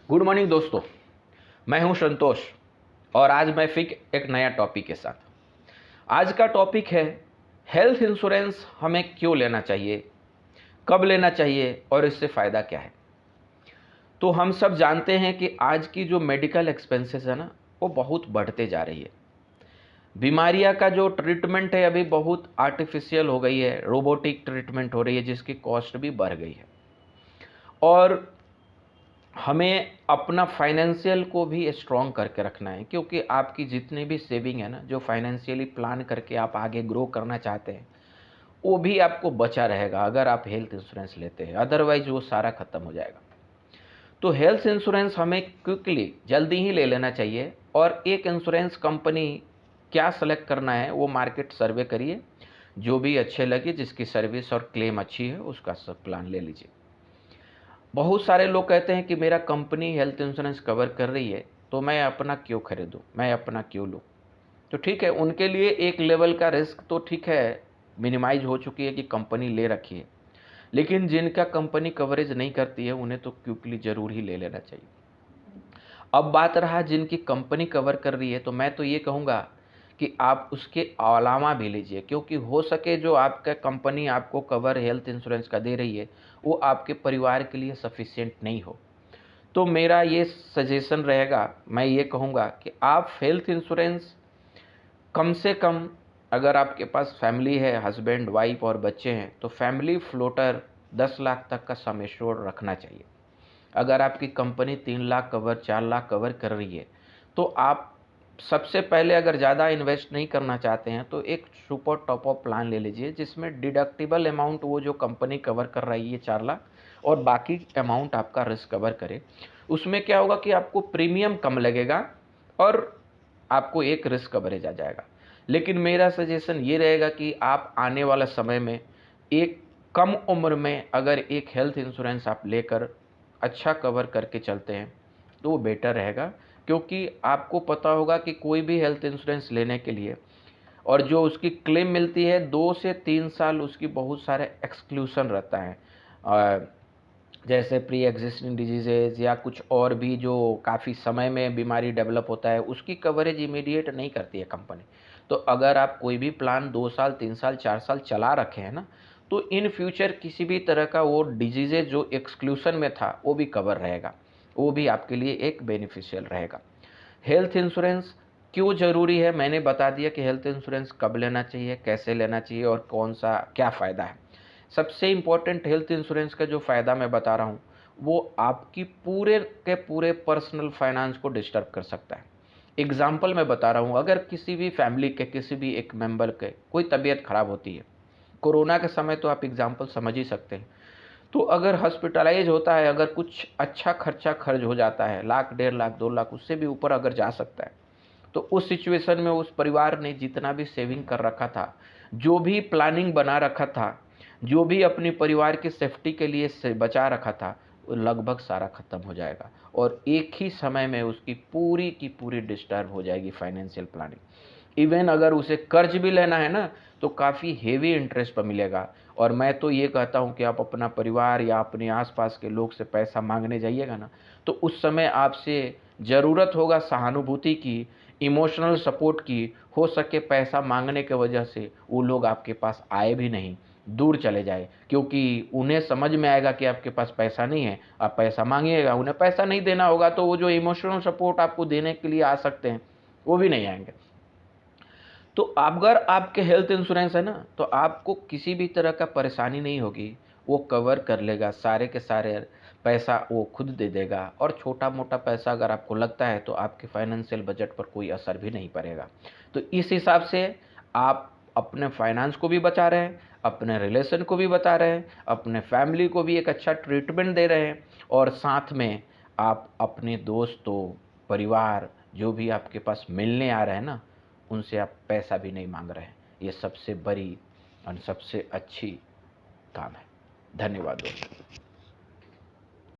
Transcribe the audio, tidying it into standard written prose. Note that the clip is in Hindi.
गुड मॉर्निंग दोस्तों, मैं हूं संतोष और आज मैं फिर एक नया टॉपिक के साथ। आज का टॉपिक है हेल्थ इंश्योरेंस हमें क्यों लेना चाहिए, कब लेना चाहिए और इससे फ़ायदा क्या है। तो हम सब जानते हैं कि आज की जो मेडिकल एक्सपेंसेस है ना, वो बहुत बढ़ते जा रही है। बीमारियां का जो ट्रीटमेंट है अभी बहुत आर्टिफिशियल हो गई है, रोबोटिक ट्रीटमेंट हो रही है जिसकी कॉस्ट भी बढ़ गई है। और हमें अपना फाइनेंशियल को भी स्ट्रॉन्ग करके रखना है, क्योंकि आपकी जितनी भी सेविंग है ना, जो फाइनेंशियली प्लान करके आप आगे ग्रो करना चाहते हैं, वो भी आपको बचा रहेगा अगर आप हेल्थ इंश्योरेंस लेते हैं। अदरवाइज वो सारा खत्म हो जाएगा। तो हेल्थ इंश्योरेंस हमें क्विकली जल्दी ही ले लेना चाहिए। और एक इंश्योरेंस कंपनी क्या सेलेक्ट करना है, वो मार्केट सर्वे करिए, जो भी अच्छे लगे, जिसकी सर्विस और क्लेम अच्छी है, उसका सब प्लान ले लीजिए। बहुत सारे लोग कहते हैं कि मेरा कंपनी हेल्थ इंश्योरेंस कवर कर रही है तो मैं अपना क्यों खरीदूं, मैं अपना क्यों लूं। तो ठीक है, उनके लिए एक लेवल का रिस्क तो ठीक है, मिनिमाइज हो चुकी है कि कंपनी ले रखी है। लेकिन जिनका कंपनी कवरेज नहीं करती है उन्हें तो क्विकली जरूर ही ले लेना चाहिए। अब बात रहा जिनकी कंपनी कवर कर रही है, तो मैं तो ये कहूँगा कि आप उसके अलावा भी लीजिए, क्योंकि हो सके जो आपका कंपनी आपको कवर हेल्थ इंश्योरेंस का दे रही है वो आपके परिवार के लिए सफिशिएंट नहीं हो। तो मेरा ये सजेशन रहेगा, मैं ये कहूँगा कि आप हेल्थ इंश्योरेंस कम से कम, अगर आपके पास फैमिली है, हस्बैंड वाइफ और बच्चे हैं, तो फैमिली फ्लोटर 10 लाख तक का सम एश्योर्ड रखना चाहिए। अगर आपकी company 3 lakh cover, 4 lakh cover कर रही है, तो आप सबसे पहले अगर ज़्यादा इन्वेस्ट नहीं करना चाहते हैं तो एक सुपर टॉप अप प्लान ले लीजिए, जिसमें डिडक्टिबल अमाउंट वो जो कंपनी कवर कर रही है 4 लाख, और बाकी अमाउंट आपका रिस्क कवर करे। उसमें क्या होगा कि आपको प्रीमियम कम लगेगा और आपको एक रिस्क कवरेज आ जाएगा। लेकिन मेरा सजेशन ये रहेगा कि आप आने वाला समय में एक कम उम्र में अगर एक हेल्थ इंश्योरेंस आप लेकर अच्छा कवर करके चलते हैं तो वो बेटर रहेगा। क्योंकि आपको पता होगा कि कोई भी हेल्थ इंश्योरेंस लेने के लिए और जो उसकी क्लेम मिलती है, 2 से 3 साल उसकी बहुत सारे एक्सक्लूसन रहता है। जैसे प्री एग्जिस्टिंग डिजीजेज या कुछ और भी जो काफ़ी समय में बीमारी डेवलप होता है, उसकी कवरेज इमीडिएट नहीं करती है कंपनी। तो अगर आप कोई भी प्लान 2 साल 3 साल 4 साल चला रखे हैं ना, तो इन फ्यूचर किसी भी तरह का वो डिजीजेज जो एक्सक्लूसन में था वो भी कवर रहेगा, वो भी आपके लिए एक बेनिफिशियल रहेगा। हेल्थ इंश्योरेंस क्यों ज़रूरी है मैंने बता दिया कि हेल्थ इंश्योरेंस कब लेना चाहिए, कैसे लेना चाहिए और कौन सा क्या फ़ायदा है। सबसे इम्पोर्टेंट हेल्थ इंश्योरेंस का जो फ़ायदा मैं बता रहा हूँ, वो आपकी पूरे के पूरे पर्सनल फाइनेंस को डिस्टर्ब कर सकता है। एग्जाम्पल मैं बता रहा हूँ, अगर किसी भी फैमिली के किसी भी एक मेंबर के कोई तबीयत खराब होती है, कोरोना के समय तो आप एग्जाम्पल समझ ही सकते हैं। तो अगर हॉस्पिटलाइज होता है, अगर कुछ अच्छा खर्चा खर्च हो जाता है, लाख 1.5 लाख 2 लाख उससे भी ऊपर अगर जा सकता है, तो उस सिचुएशन में उस परिवार ने जितना भी सेविंग कर रखा था, जो भी प्लानिंग बना रखा था, जो भी अपने परिवार की सेफ्टी के लिए से बचा रखा था, वो लगभग सारा खत्म हो जाएगा और एक ही समय में उसकी पूरी की पूरी डिस्टर्ब हो जाएगी फाइनेंशियल प्लानिंग। इवन अगर उसे कर्ज भी लेना है ना, तो काफ़ी हेवी इंटरेस्ट पर मिलेगा। और मैं तो ये कहता हूँ कि आप अपना परिवार या अपने आसपास के लोग से पैसा मांगने जाइएगा ना, तो उस समय आपसे ज़रूरत होगा सहानुभूति की, इमोशनल सपोर्ट की। हो सके पैसा मांगने के वजह से वो लोग आपके पास आए भी नहीं, दूर चले जाए, क्योंकि उन्हें समझ में आएगा कि आपके पास पैसा नहीं है, आप पैसा मांगिएगा, उन्हें पैसा नहीं देना होगा, तो वो जो इमोशनल सपोर्ट आपको देने के लिए आ सकते हैं वो भी नहीं आएंगे। तो अगर आपके हेल्थ इंश्योरेंस है ना, तो आपको किसी भी तरह का परेशानी नहीं होगी, वो कवर कर लेगा, सारे के सारे पैसा वो खुद दे देगा। और छोटा मोटा पैसा अगर आपको लगता है तो आपके फाइनेंशियल बजट पर कोई असर भी नहीं पड़ेगा। तो इस हिसाब से आप अपने फाइनेंस को भी बचा रहे हैं, अपने रिलेशन को भी बता रहे हैं, अपने फैमिली को भी एक अच्छा ट्रीटमेंट दे रहे हैं, और साथ में आप अपने दोस्तों, परिवार, जो भी आपके पास मिलने आ रहे हैं ना, उनसे आप पैसा भी नहीं मांग रहे हैं। ये सबसे बड़ी और सबसे अच्छी काम है। धन्यवाद दोस्तों।